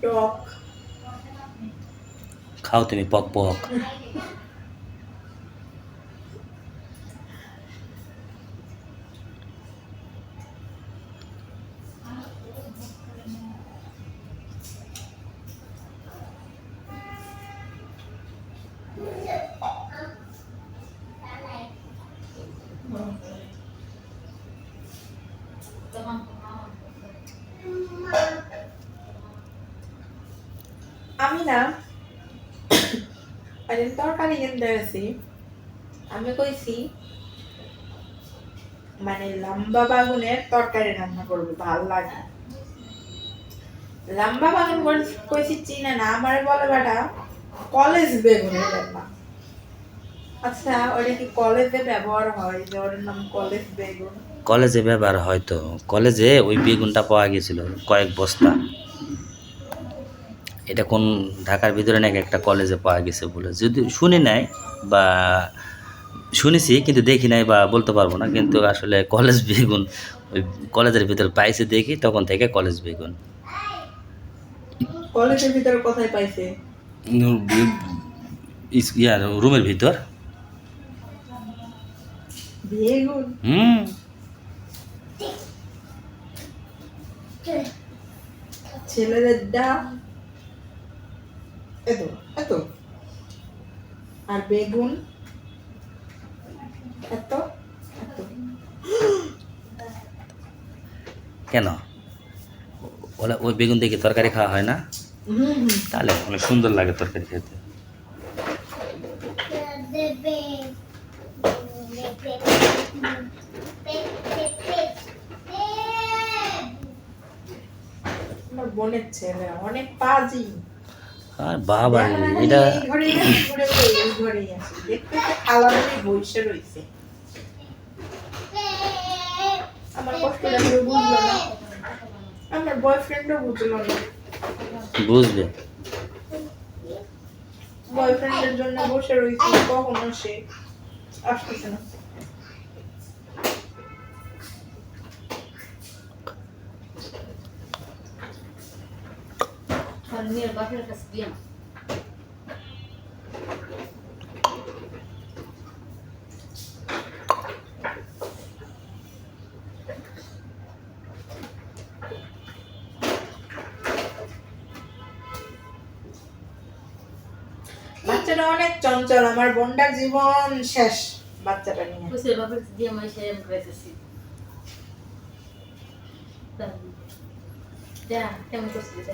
টক। খাও তুমি পক পক। আমি না তরকারি কিনতে গেছি, আমি কইছি মানে লম্বা বাগুনের তরকারি রান্না করবো, ভাল লাগে। লম্বা বাগুন কইছি চিনে না, আমার বলে বেটা কলেজ বেগুনের রান্না। আচ্ছা ওটা কি কলেজে ব্যবহার হয় যে ওর নাম কলেজ বেগুন? কলেজে ব্যবহার হয়তো, কলেজে ওই বেগুনটা পাওয়া গেছিল কয়েক বস্তা। এটা কোন ঢাকার ভিতরে নাকি একটা কলেজে পাওয়া গেছে বলে, যদি শুনি নাই বা শুনেছি কিন্তু দেখি নাই বা বলতে পারবো না, কিন্তু আসলে কলেজ বেগুন ওই কলেজের ভিতরে পাইছে দেখি, তখন থেকে কলেজ বেগুন। কলেজের ভিতরে কোথায় পাইছে? ইয়ার রুমের ভিতর। বেগুন? হুম। ছেলেদের ডাব এত এত, আর বেগুন এত এত। কেন ওলা ওই বেগুন দিয়ে কি তরকারি খাওয়া হয় না? তাহলে অনেক সুন্দর লাগে তরকারি খেতে। আমার বোনের ছেলে অনেক পাজি। আর বাবা রে, দেখা এটা এই ঘরেই আসি, ঘুরে ঘুরে এই ঘরেই আসি, দেখতে খালা ধরে বসে রয়েছে। আমার কষ্টটা কেউ বুঝলো না, আমার বয়ফ্রেন্ডও বুঝলো না। বুঝবে। বয়ফ্রেন্ডের জন্য বসে রয়েছি, কখনো সে আসতেছে না। বাচ্চাটা অনেক চঞ্চল, আমার বোনটার জীবন শেষ বাচ্চাটা নিয়ে।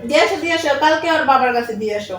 দিয়ে আসো দিয়ে আসো, কালকে ওর বাবার কাছে দিয়ে আসো।